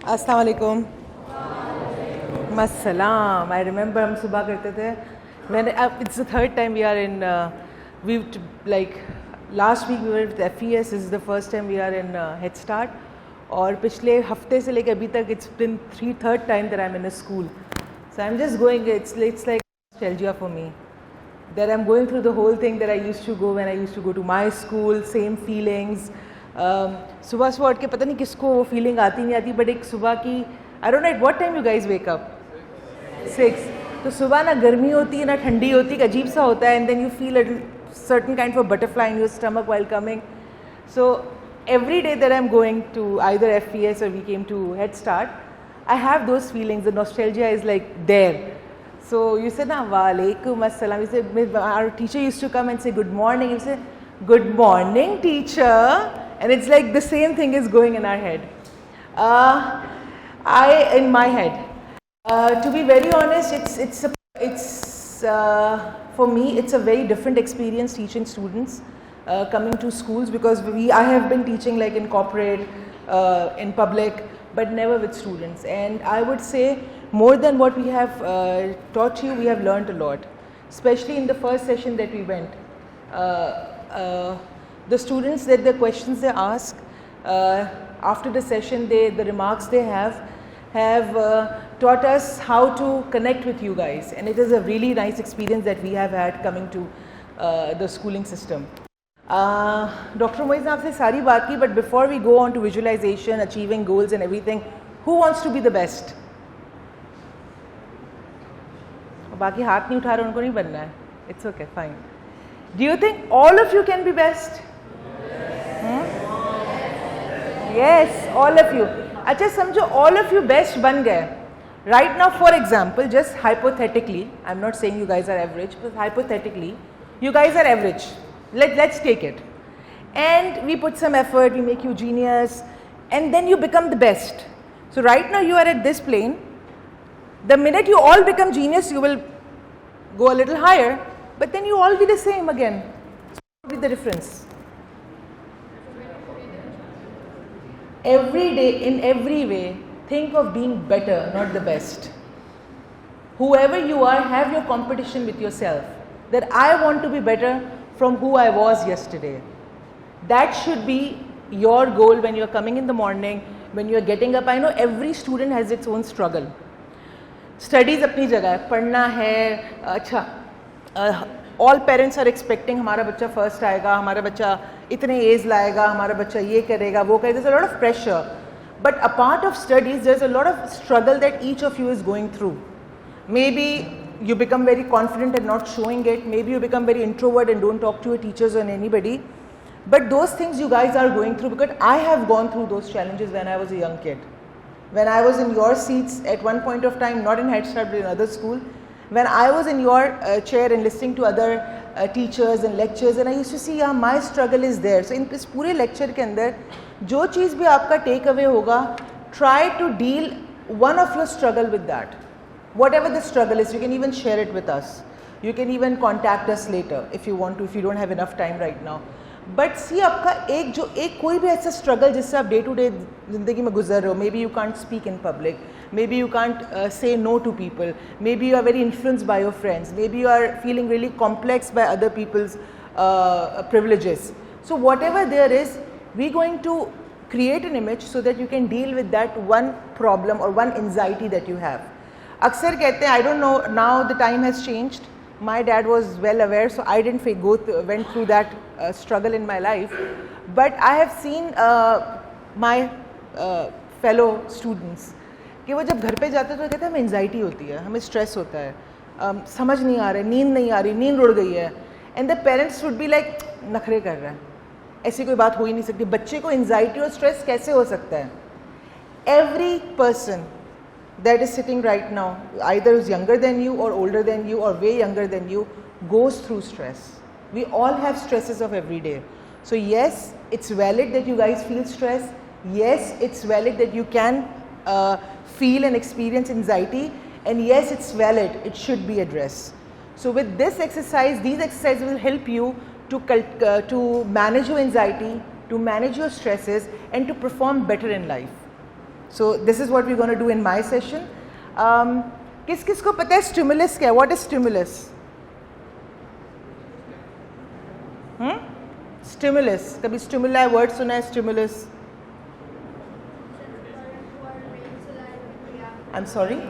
अस्सलाम वालेकुम। मस्सलाम। I remember हम सुबह करते थे. It's the third time we are in. Last week we were with FES. This is the first time we are in Head Start. और पिछले हफ्ते से लेकर अभी तक it's been third time that I'm in a school. So I'm just going. It's like nostalgia for me. That I'm going through the whole thing that I used to go when I used to go to my school. Same feelings. सुबह सुबह उठ के पता नहीं किसको वो feeling आती नहीं आती, बट एक सुबह की I don't know at what time you guys wake up 6. तो सुबह ना गर्मी होती है ना ठंडी होती है, अजीब सा होता है, and then you feel a certain kind of butterfly in your stomach while coming. So every day that I'm going to either FES or we came to Head Start, I have those feelings. The nostalgia is like there. So you said, "Na walaikum assalam." You said, our teacher used to come and say good morning. You say, "Good morning, teacher," and it's like the same thing is going in our head. In my head, to be very honest, for me, it's a very different experience teaching students coming to schools, because I have been teaching like in corporate, in public, but never with students. And I would say more than what we have taught you, we have learned a lot, especially in the first session that we went. The students, that the questions they ask after the session, the remarks they have taught us how to connect with you guys, and it is a really nice experience that we have had coming to the schooling system. Dr. Moiz ने आपसे सारी बात की, but before we go on to visualization, achieving goals and everything, who wants to be the best? बाकी हाथ नहीं उठा रहे, उनको नहीं बनना है. It's okay, fine. Do you think all of you can be best? Yes, all of you. अच्छा समझो all of you best बन गए. Right now, for example, just hypothetically, I'm not saying you guys are average, but hypothetically, you guys are average. Let's take it. And we put some effort, we make you genius, and then you become the best. So right now you are at this plane. The minute you all become genius, you will go a little higher, but then you all be the same again. So what will be the difference? Every day, in every way, think of being better, not the best. Whoever you are, have your competition with yourself. That I want to be better from who I was yesterday. That should be your goal when you're coming in the morning, when you're getting up. I know every student has its own struggle. Studies अपनी जगह है, पढ़ना है, अच्छा. All parents are expecting हमारा बच्चा first आएगा, हमारा बच्चा इतने A's लाएगा, हमारा बच्चा ये करेगा, वो करेगा. There's a lot of pressure. But a part of studies, there's a lot of struggle that each of you is going through. Maybe you become very confident and not showing it. Maybe you become very introvert and don't talk to your teachers or anybody. But those things you guys are going through, because I have gone through those challenges when I was a young kid. When I was in your seats at one point of time, not in Head Start but in other school, when I was in your chair and listening to other teachers and lectures, and I used to see, yeah, my struggle is there. So in this पूरे lecture के अंदर जो चीज़ भी आपका take away होगा, try to deal one of your struggle with that. Whatever the struggle is, you can even share it with us. You can even contact us later if you want to, if you don't have enough time right now. But see, आपका एक कोई भी ऐसा struggle जिससे आप day to day ज़िंदगी में गुजर रहे हो. Maybe you can't speak in public. Maybe you can't say no to people. Maybe you are very influenced by your friends. Maybe you are feeling really complex by other people's privileges. So whatever there is, we're going to create an image so that you can deal with that one problem or one anxiety that you have. अक्सर कहते हैं, I don't know, now the time has changed. My dad was well aware, so I didn't went through that struggle in my life. But I have seen my fellow students कि वो जब घर पे जाते हैं तो कहते हैं हमें एंजाइटी होती है, हमें स्ट्रेस होता है, समझ नहीं आ रहा है, नींद नहीं आ रही, नींद उड़ गई है. And the parents would be like, नखरे कर रहा है, ऐसी कोई बात हो ही नहीं सकती. बच्चे को एंजाइटी और स्ट्रेस कैसे हो सकता है? Every person that is sitting right now, either is younger than you or older than you or way younger than you, goes through stress. We all have stresses of every day. So yes, it's valid that you guys feel stress. Yes, it's valid that you can feel and experience anxiety, and yes, it's valid, it should be addressed. So with this exercise, these exercises will help you to manage your anxiety, to manage your stresses, and to perform better in life. So this is what we're going to do in my session. किस किस को पता है stimulus क्या है? What is stimulus? Stimulus. कभी stimuli word सुना है stimulus? I'm sorry? It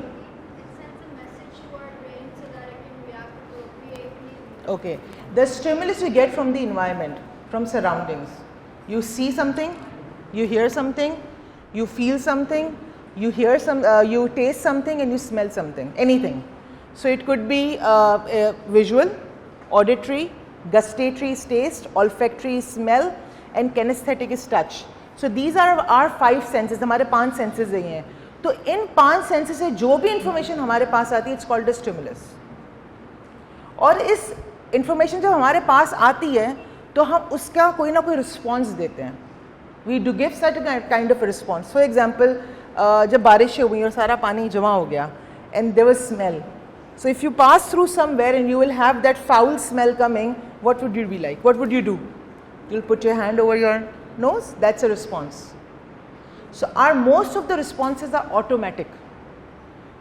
sends a message to our brain so that it can react appropriately. Okay. The stimulus you get from the environment, from surroundings. You see something, you hear something, you feel something, you hear you taste something, and you smell something. Anything. So it could be visual, auditory, gustatory is taste, olfactory is smell, and kinesthetic is touch. So these are our 5 senses. हमारे 5 senses हैं. तो इन 5 senses से जो भी information हमारे पास आती है it's called a stimulus. और इस इंफॉर्मेशन जब हमारे पास आती है तो हम उसका कोई ना कोई रिस्पॉन्स देते हैं. We do give such kind of response. For example जब बारिश हुई और सारा पानी जमा हो गया and there was smell. So if you pass through somewhere and you will have that foul smell coming, what would you be like? What would you do? You will put your hand over your nose. That's a response. So most of the responses are automatic.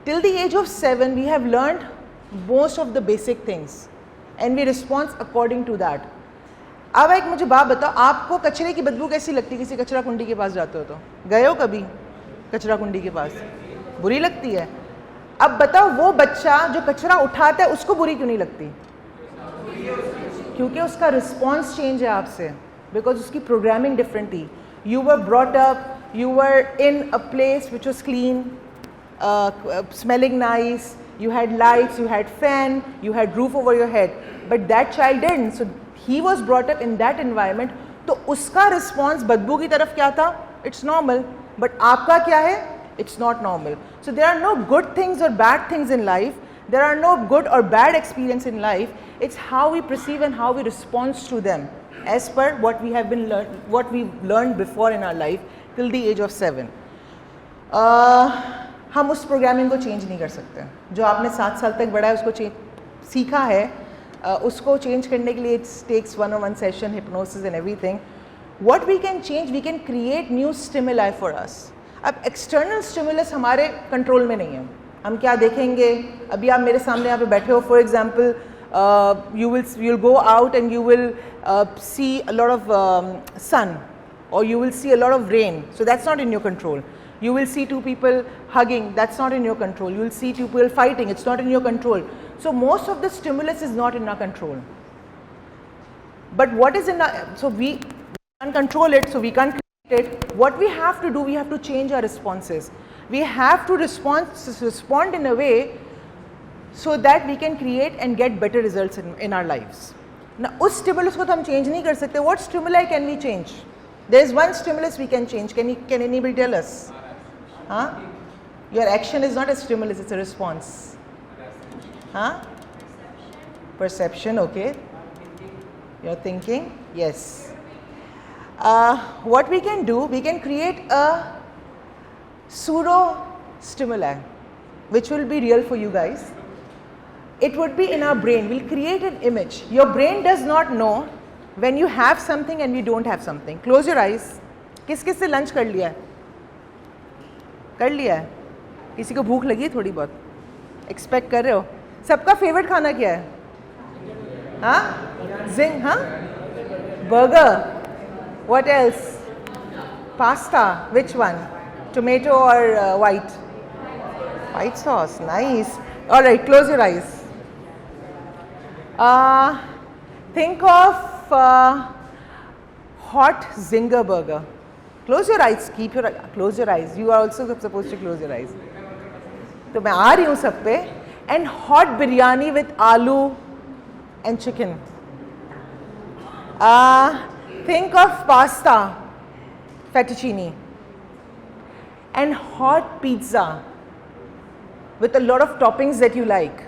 Till the age of 7 we have learned most of the basic things and we respond according to that. अब एक मुझे बात बताओ, आपको कचरे की बदबू कैसी लगती है? किसी कचरा कुंडी के पास जाते हो तो गए हो कभी कचरा कुंडी के पास? बुरी लगती है. अब बताओ वो बच्चा जो कचरा उठाता है उसको बुरी क्यों नहीं लगती? क्योंकि उसका रिस्पॉन्स चेंज है आपसे. बिकॉज उसकी प्रोग्रामिंग डिफरेंट थी. You were brought up, you were in a place which was clean, smelling nice, you had lights, you had fan, you had roof over your head. But that child didn't. So he was brought up in that environment. तो उसका response बदबू की तरफ क्या था? It's normal. But आपका क्या है? It's not normal. So there are no good things or bad things in life. There are no good or bad experience in life. It's how we perceive and how we respond to them, as per what we have been what we've learned before in our life till the age of 7. हम उस programming को change नहीं कर सकते. जो आपने 7 साल तक बढ़ा है उसको सीखा है, उसको चेंज करने के लिए it's takes 1-on-1 session, hypnosis and everything. What we can change, we can create new stimuli for us. अब एक्सटर्नल स्टिमुलस हमारे कंट्रोल में नहीं है. हम क्या देखेंगे? अभी आप मेरे सामने यहाँ पे बैठे हो. For example you'll go out and you will see a lot of sun, or you will see a lot of rain. So that's not in your control. You will see 2 people hugging. That's not in your control. You will see 2 people fighting. It's not in your control. So most of the stimulus is not in our control. But what is in our, so we can't control it, so we can't create it. What we have to do, we have to change our responses. We have to respond in a way so that we can create and get better results in our lives. Now, उस stimulus को तो हम change नहीं कर सकते. What stimuli can we change? There is one stimulus we can change. Can anybody tell us? Huh? Your action is not a stimulus, it's a response. Huh? Perception, okay. Your thinking, yes. What we can do, we can create a pseudo stimuli, which will be real for you guys. It would be in our brain. We'll create an image. Your brain does not know when you have something and you don't have something. Close your eyes. किस किस से lunch कर लिया है? कर लिया है? किसी को भूख लगी है थोड़ी बहुत? एक्सपेक्ट कर रहे हो? सबका फेवरेट खाना क्या है? हाँ? जिंग, हाँ? Burger. What else? Pasta. Which one? Tomato or white? White sauce. Nice. All right. Close your eyes. Think of hot zinger burger. Close your eyes. Close your eyes. You are also supposed to close your eyes. तो मैं आ रही हूँ सब पे. And hot biryani with aloo and chicken. Think of pasta, fettuccine, and hot pizza with a lot of toppings that you like.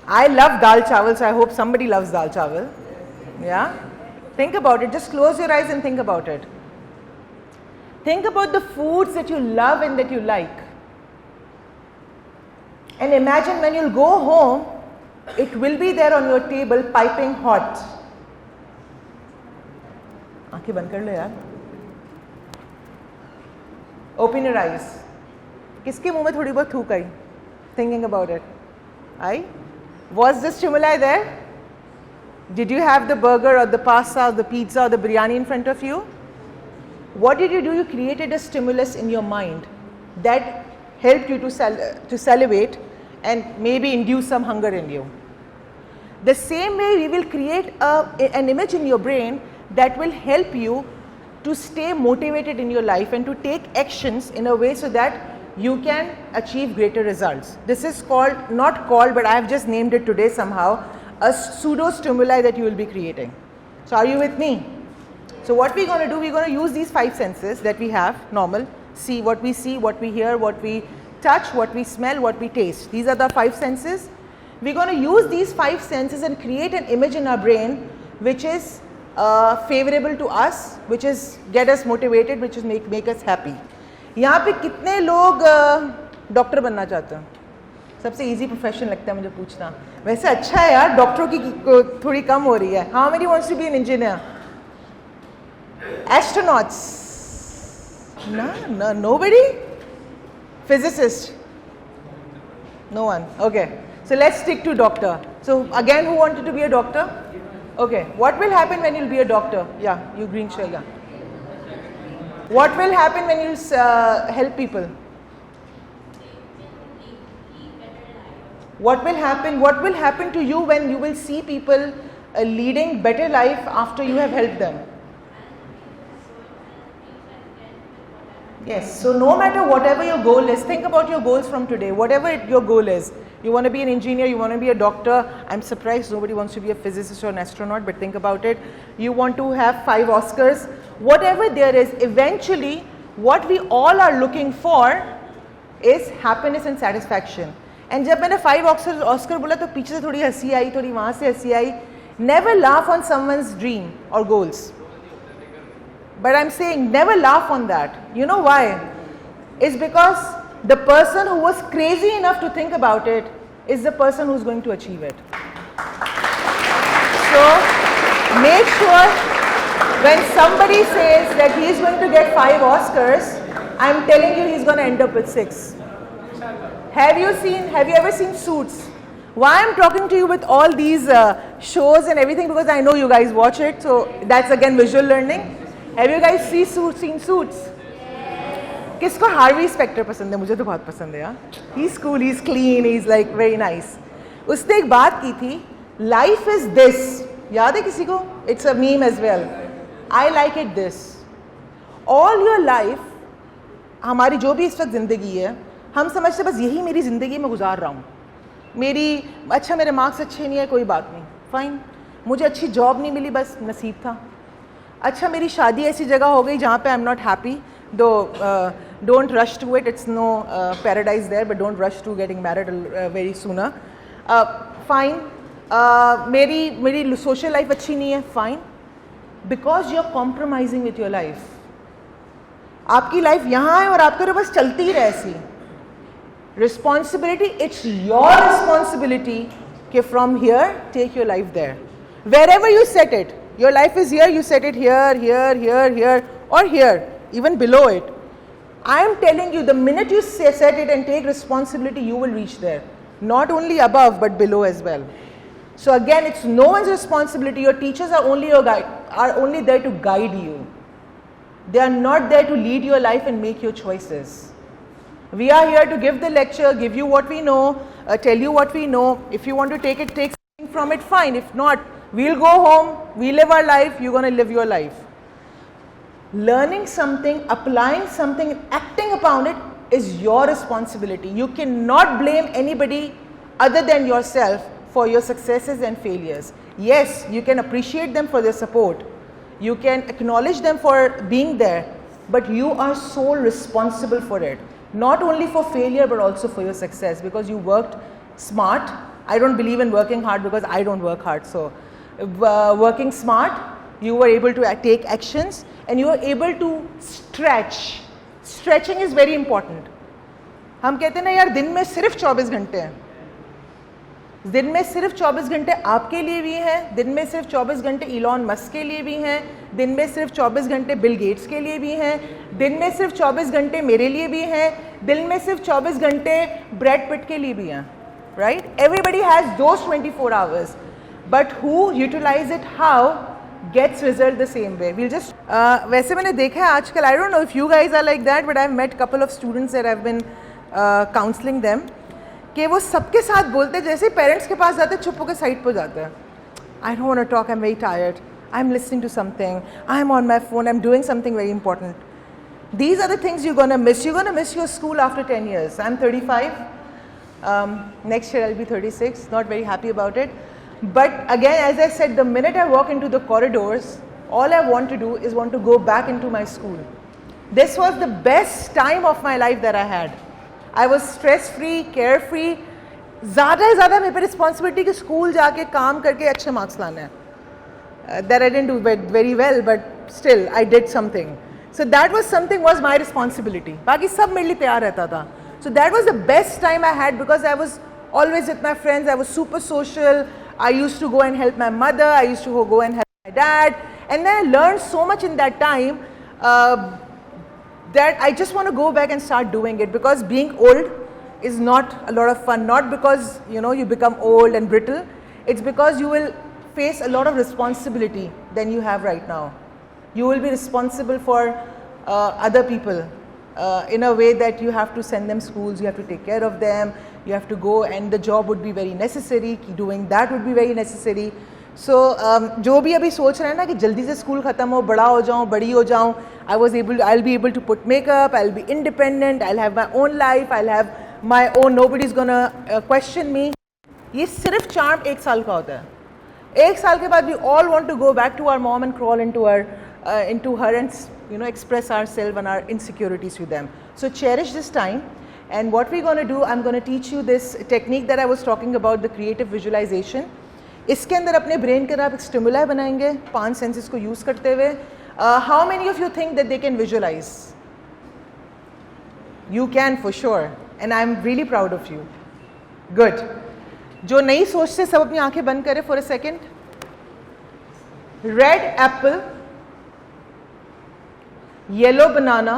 I love dal chawal, so I hope somebody loves dal chawal. Yeah? Think about it. Just close your eyes and think about it. Think about the foods that you love and that you like. And imagine when you'll go home, it will be there on your table, piping hot. आंखें बंद कर लो यार. Open your eyes. किसके मुंह में थोड़ी बहुत थूक आई? Thinking about it. I? Was the stimuli there? Did you have the burger or the pasta or the pizza or the biryani in front of you? What did you do? You created a stimulus in your mind that helped you to salivate and maybe induce some hunger in you. The same way we will create an image in your brain that will help you to stay motivated in your life and to take actions in a way so that you can achieve greater results. This is called, not called, but I have just named it today somehow, a pseudo stimuli that you will be creating. So are you with me? So what we're going to do, we're going to use these 5 senses that we have normal. See, what we hear, what we touch, what we smell, what we taste. These are the 5 senses. We're going to use these 5 senses and create an image in our brain which is favorable to us, which is get us motivated, which is make us happy. यहाँ पे कितने लोग doctor बनना चाहते हैं? सबसे easy profession लगता है मुझे पूछना. वैसे अच्छा है यार, डॉक्टरों की थोड़ी कम हो रही है. How many wants to be an engineer? Astronauts? No, nobody? Physicist? No one. Okay. So let's stick to doctor. So again, who wanted to be a doctor? Okay. What will happen when you'll be a doctor? Yeah, you green shirt. Yeah. What will happen when you help people? What will happen? What will happen to you when you will see people leading better life after you have helped them? Yes. So no matter whatever your goal is, think about your goals from today. Whatever your goal is, you want to be an engineer, you want to be a doctor. I'm surprised nobody wants to be a physicist or an astronaut, but think about it. You want to have 5 Oscars. Whatever there is, eventually what we all are looking for is happiness and satisfaction. And जब मैंने 5 Oscar बोला तो पीछे से थोड़ी हंसी आई, थोड़ी वहाँ से हंसी आई. Never laugh on someone's dream or goals. But I'm saying never laugh on that. You know why? It's because the person who was crazy enough to think about it is the person who's going to achieve it. So make sure when somebody says that he is going to get 5 Oscars, I'm telling you he's going to end up with 6. Have you ever seen Suits? Why I'm talking to you with all these shows and everything, because I know you guys watch it, so that's again visual learning. Have you guys seen Suits? किसको Harvey Specter पसंद है? मुझे तो बहुत पसंद है यार. He's cool, he's clean, he's like very nice. उसने एक बात की थी, life is this. याद है किसी को? It's a meme as well. I like it this. All your life, हमारी जो भी इस वक्त ज़िंदगी है, हम समझते बस यही मेरी ज़िंदगी में गुजार रहा हूँ. मेरे मार्क्स अच्छे नहीं है, कोई बात नहीं, फाइन. मुझे अच्छी जॉब नहीं मिली, बस नसीब था. अच्छा, मेरी शादी ऐसी जगह हो गई जहाँ पे I am not happy. Don't rush to it. It's no paradise there, but don't rush to getting married very sooner. Fine. मेरी social life अच्छी नहीं है. Fine. Because you're compromising with your life. आपकी life यहाँ है और आपके तो बस चलती ही रहे ऐसी. Responsibility. It's your responsibility. कि from here take your life there. Wherever you set it. Your life is here. You set it here, here, here, here, or here. Even below it. I am telling you, the minute you set it and take responsibility, you will reach there. Not only above, but below as well. So again, it's no one's responsibility. Your teachers are only your guide, are only there to guide you. They are not there to lead your life and make your choices. We are here to give the lecture, give you what we know, tell you what we know. If you want to take something from it, fine. If not, we'll go home, we live our life, you're going to live your life. Learning something, applying something, acting upon it is your responsibility. You cannot blame anybody other than yourself for your successes and failures. Yes, you can appreciate them for their support. You can acknowledge them for being there, but you are sole responsible for it. Not only for failure, but also for your success, because you worked smart. I don't believe in working hard because I don't work hard. So working smart, you were able to take actions and you were able to stretch. Stretching is very important. हम कहते हैं ना यार, दिन में सिर्फ 24 घंटे हैं. दिन में सिर्फ 24 घंटे आपके लिए भी हैं, दिन में सिर्फ 24 घंटे इलॉन मस्क के लिए भी हैं, दिन में सिर्फ 24 घंटे बिल गेट्स के लिए भी हैं, दिन में सिर्फ 24 घंटे मेरे लिए भी हैं, दिन में सिर्फ 24 घंटे ब्रैड पिट के लिए भी हैं, right? Everybody has those 24 hours, but who utilize it how gets result the same way. We'll just वैसे मैंने देखा है आजकल, I don't know if you guys are like that, but I've met couple of students that I've been counseling them, कि वो सबके साथ बोलते हैं, जैसे पेरेंट्स के पास जाते हैं चुप होकर साइड पर जाते हैं. I don't want to talk, I'm very tired, I'm listening to something, I'm on my phone, I'm doing something very important. These are the things you're going to miss. You're going to miss your school after 10 years. I'm 35. Next year I'll be 36. Not very happy about it. But again, as I said, the minute I walk into the corridors, all I want to do is want to go back into my school. This was the best time of my life that I had. I was stress free, carefree. ज़्यादा से ज़्यादा मेरे पे responsibility कि school जाके काम करके अच्छे मार्क्स लाने हैं. That I didn't do very well, but still I did something. So that was something was my responsibility. बाकी सब मेरे लिए तैयार रहता था. So that was the best time I had because I was always with my friends. I was super social. I used to go and help my mother. I used to go and help my dad. And then I learned so much in that time that I just want to go back and start doing it, because being old is not a lot of fun. Not because you become old and brittle. It's because you will face a lot of responsibility than you have right now. You will be responsible for other people in a way that you have to send them schools, you have to take care of them, you have to go, and the job would be very necessary, doing that would be very necessary. So जो भी अभी सोच रहे हैं ना कि जल्दी से स्कूल ख़त्म हो, बड़ा हो जाऊँ, बड़ी हो जाऊँ, I'll be able to put makeup, I'll be independent, I'll have my own life, I'll have my own, nobody's gonna question me. ये सिर्फ charm 1 साल का होता है. 1 साल के बाद we all want to go back to our mom and crawl into her and express ourselves and our insecurities to them. So cherish this time, and what we're going to do, I'm going to teach you this technique that I was talking about, the creative visualization. इसके अंदर अपने brain के आप एक stimuli बनाएंगे 5 senses को use करते हुए. How many of you think that they can visualize? You can for sure, and I'm really proud of you. Good. जो नहीं सोचते सब अपनी आंखें बंद करें for a second. Red apple, yellow banana,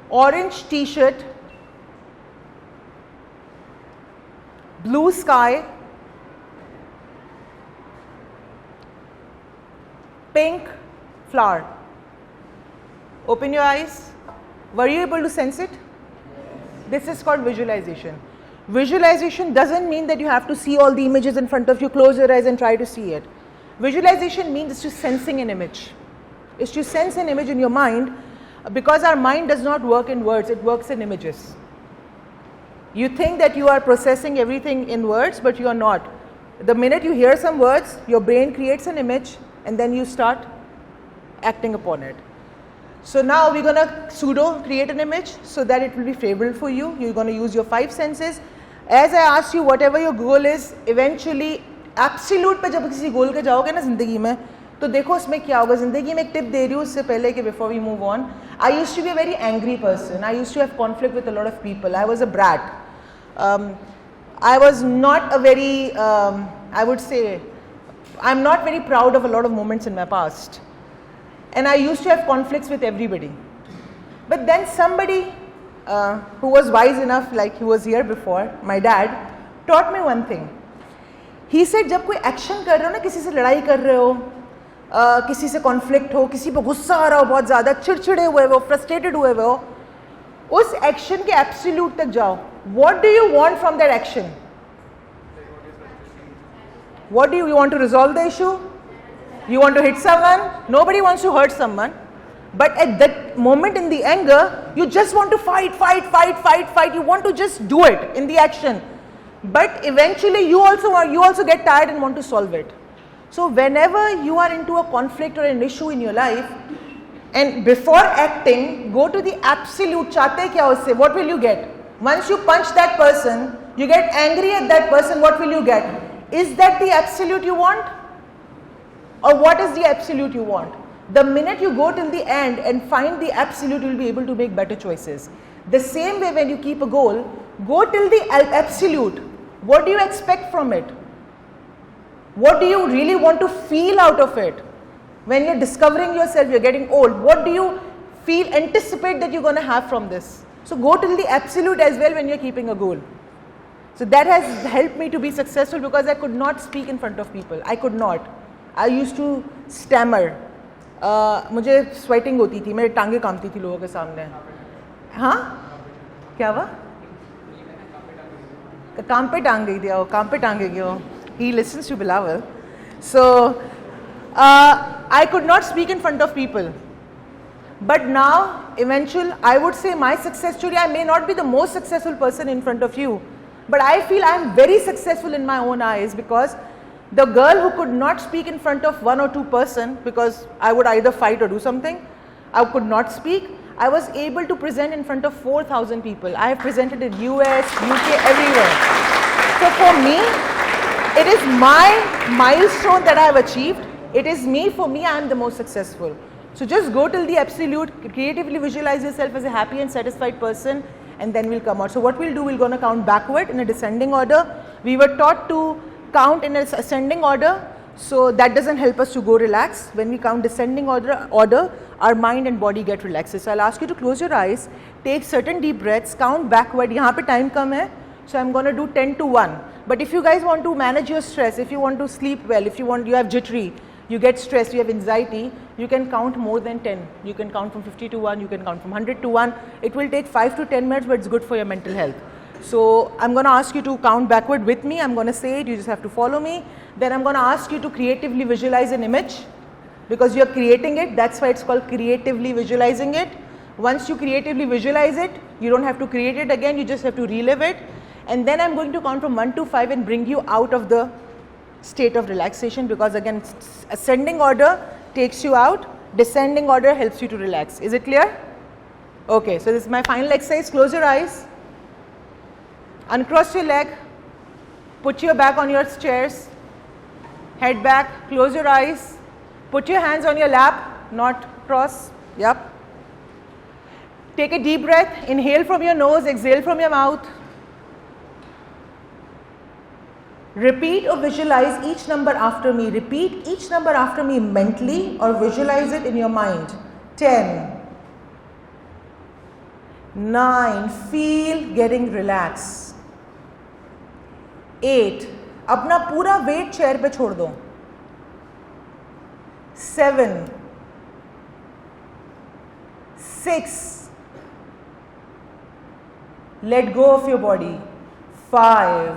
orange t-shirt, blue sky, pink flower. Open your eyes. Were you able to sense it? This is called visualization. Visualization doesn't mean that you have to see all the images in front of you, close your eyes and try to see it. Visualization means it's just sensing an image. It's to sense an image in your mind, because our mind does not work in words, it works in images. You think that you are processing everything in words, but you are not. The minute you hear some words, your brain creates an image and then you start acting upon it. So now we're going to pseudo create an image so that it will be favorable for you. You're going to use your 5 senses. As I asked you, whatever your goal is, eventually absolute पे जब किसी गोल के जाओगे ना ज़िंदगी में, तो देखो उसमें क्या होगा. ज़िंदगी में एक टिप दे रही हूँ उससे पहले कि before we move on. I used to be a very angry person. I used to have conflict with a lot of people. I was a brat. I was not a very, I would say, I'm not very proud of a lot of moments in my past. And I used to have conflicts with everybody. But then somebody who was wise enough, like he was here before, my dad, taught me one thing. He said, जब कोई action कर रहे हो ना, किसी से लड़ाई कर रहे हो, किसी से conflict हो, किसी पे गुस्सा आ रहा हो बहुत ज़्यादा, चिड़चिड़े हुए हो, frustrated हुए हो, उस action के absolute तक जाओ. What do you want from that action? What do you want to resolve the issue? You want to hit someone? Nobody wants to hurt someone. But at that moment in the anger, you just want to fight. You want to just do it in the action. But eventually you also get tired and want to solve it. So whenever you are into a conflict or an issue in your life, and before acting, go to the absolute. Chahte kya usse? What will you get? Once you punch that person, you get angry at that person, what will you get? Is that the absolute you want? Or what is the absolute you want? The minute you go till the end and find the absolute, you will be able to make better choices. The same way when you keep a goal, go till the absolute. What do you expect from it? What do you really want to feel out of it? When you're discovering yourself, you're getting old, what do you feel, anticipate that you're going to have from this? So go till the absolute as well when you're keeping a goal. So that has helped me to be successful because I could not speak in front of people. I could not. I used to stammer. मुझे sweating होती थी, मेरे टांगे कांपती थी लोगों के सामने. हाँ? क्या हुआ? काम पे टांग गई थी, काम पे टांग गई हो. He listens to Bilawal. So I could not speak in front of people. But now, eventually, I would say my success story, I may not be the most successful person in front of you, but I feel I am very successful in my own eyes because the girl who could not speak in front of one or two person because I would either fight or do something, I could not speak, I was able to present in front of 4,000 people. I have presented in US, UK, everywhere. So for me, it is my milestone that I have achieved. It is me, for me, I am the most successful. So just go till the absolute, creatively visualize yourself as a happy and satisfied person, and then we'll come out. So what we'll do, we're going to count backward in a descending order. We were taught to count in an ascending order, so that doesn't help us to go relax. When we count descending order, our mind and body get relaxed. So I'll ask you to close your eyes, take certain deep breaths, count backward. Yahan pe time kam hai, so I'm going to do 10 to 1. But if you guys want to manage your stress, if you want to sleep well, if you have jittery, you get stressed, you have anxiety, you can count more than 10. You can count from 50 to 1, you can count from 100 to 1. It will take 5 to 10 minutes, but it's good for your mental health. So I'm going to ask you to count backward with me. I'm going to say it, you just have to follow me. Then I'm going to ask you to creatively visualize an image because you're creating it. That's why it's called creatively visualizing it. Once you creatively visualize it, you don't have to create it again, you just have to relive it. And then I'm going to count from 1 to 5 and bring you out of the state of relaxation because again, ascending order takes you out, descending order helps you to relax. Is it clear? Okay, so this is my final exercise. Close your eyes, uncross your leg, put your back on your chairs, head back, close your eyes, put your hands on your lap, not cross, yep. Take a deep breath, inhale from your nose, exhale from your mouth. Repeat or visualize each number after me. Repeat each number after me mentally or visualize it in your mind. 10, 9, feel getting relaxed. 8, अपना पूरा weight chair पे छोड़ दो. 7, 6, let go of your body. 5,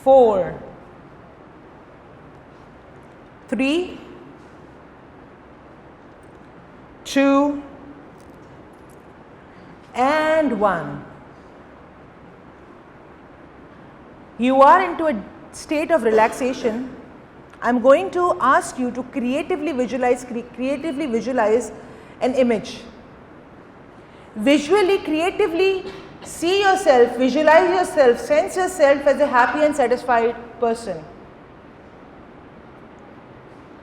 4, 3, 2, and 1. You are into a state of relaxation. I'm going to ask you to creatively visualize an image. Visually, creatively see yourself, visualize yourself, sense yourself as a happy and satisfied person.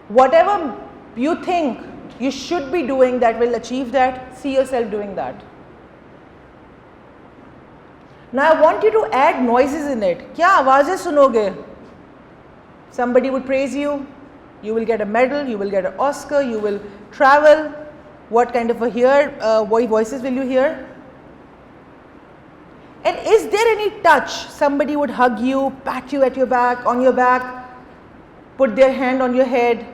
Whatever you think you should be doing that will achieve that, see yourself doing that. Now I want you to add noises in it. क्या आवाज़ें सुनोगे? Somebody would praise you, you will get a medal, you will get an Oscar, you will travel. What kind of voices will you hear? And is there any touch? Somebody would hug you, pat you at your back, on your back, put their hand on your head,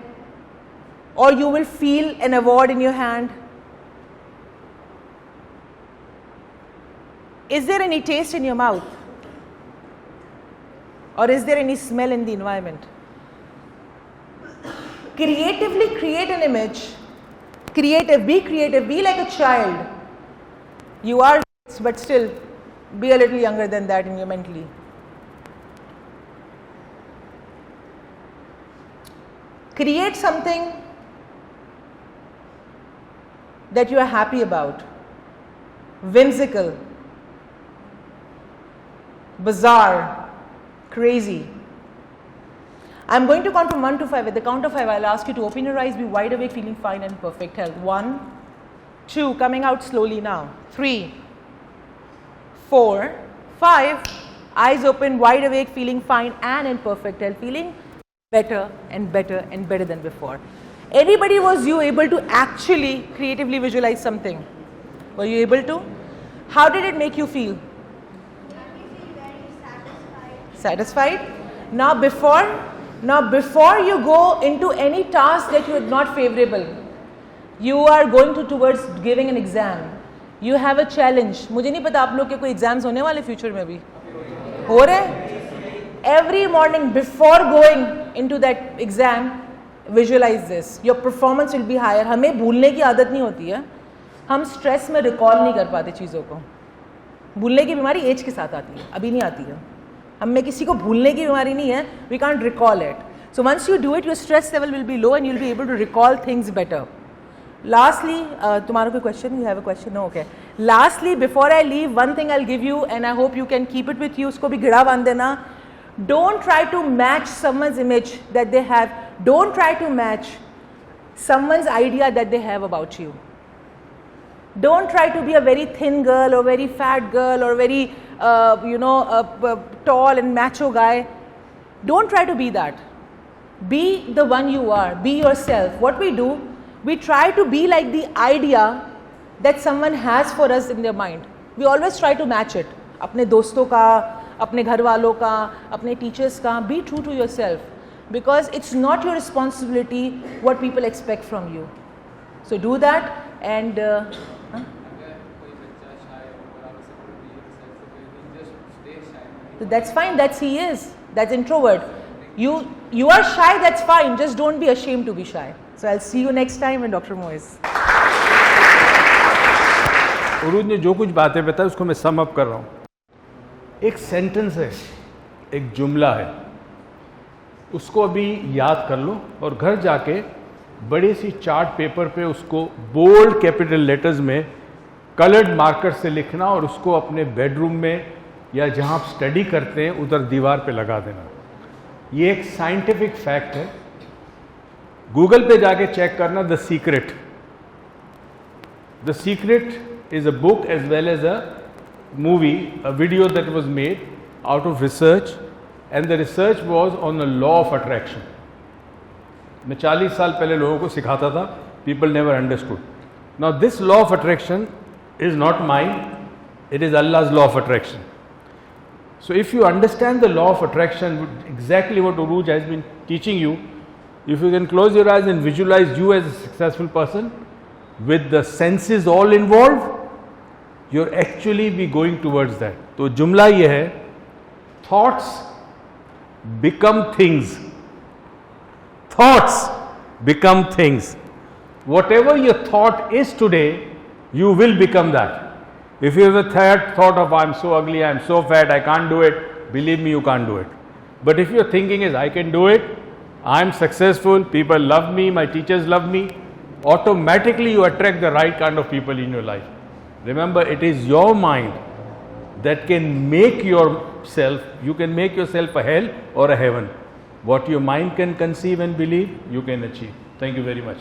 or you will feel an award in your hand. Is there any taste in your mouth? Or is there any smell in the environment? Creatively create an image. Be creative, be like a child. You are, but still be a little younger than that in your mentally. Create something that you are happy about, whimsical, bizarre, crazy. I'm going to count from 1 to 5. At the count of 5, I'll ask you to open your eyes, be wide awake, feeling fine and perfect health. 1, 2, coming out slowly now. 3, 4, 5, eyes open, wide awake, feeling fine and in perfect health, feeling better and better and better than before. Anybody was you able to actually creatively visualize something? Were you able to? How did it make you feel? Made me feel very satisfied. Satisfied? Now before you go into any task that you are not favorable, you are going towards giving an exam. You have a challenge. मुझे नहीं पता आप लोग के कोई exams होने वाले future में भी हो रहे? Every morning before going into that exam, visualize this. Your performance will be higher. हमें भूलने की आदत नहीं होती है. हम स्ट्रेस में रिकॉल नहीं कर पाते चीज़ों को. भूलने की बीमारी एज के साथ आती है, अभी नहीं आती है. हम में किसी को भूलने की बीमारी नहीं है. We can't recall it. So once you do it, your stress level will be low and you'll be able to recall things better. Lastly, तुम्हारा कोई question? You have a question? No, okay. Lastly, before I leave, one thing I'll give you, and I hope you can keep it with you. उसको भी घड़ा बांध देना. Don't try to match someone's image that they have. Don't try to match someone's idea that they have about you. Don't try to be a very thin girl or very fat girl or very tall and macho guy. Don't try to be that. Be the one you are. Be yourself. What we do, we try to be like the idea that someone has for us in their mind. We always try to match it. अपने दोस्तों का, अपने घर वालों का, अपने teachers का. Be true to yourself, because it's not your responsibility what people expect from you. So do that and so that's fine. That's he is. That's introvert. You are shy. That's fine. Just don't be ashamed to be shy. So I'll see you next time with Dr. Moiz. उरूज ने जो कुछ बातें बताई उसको मैं sum up कर रहा हूँ. एक सेंटेंस है, एक जुमला है, उसको अभी याद कर लो और घर जाके बड़ी सी चार्ट पेपर पे उसको बोल्ड कैपिटल लेटर्स में कलर्ड मार्कर से लिखना और उसको अपने बेडरूम में या जहाँ आप स्टडी करते हैं उधर दीवार पे लगा देना. ये एक साइंटिफिक फैक्ट है. गूगल पे जाके चेक करना. The secret is a book as well as a movie, a video that was made out of research, and the research was on the law of attraction. मैं 40 साल पहले लोगों को सिखाता था. People never understood. Now this law of attraction is not mine, it is Allah's law of attraction. So if you understand the law of attraction, exactly what Urooj has been teaching you, if you can close your eyes and visualize you as a successful person with the senses all involved, you're actually be going towards that. तो जुमला ये है, thoughts become things. Thoughts become things. Whatever your thought is today, you will become that. If you have a thought of I'm so ugly, I'm so fat, I can't do it, believe me, you can't do it. But if your thinking is I can do it, I'm successful, people love me, my teachers love me, automatically you attract the right kind of people in your life. Remember, it is your mind that can make yourself, you can make yourself a hell or a heaven. What your mind can conceive and believe, you can achieve. Thank you very much.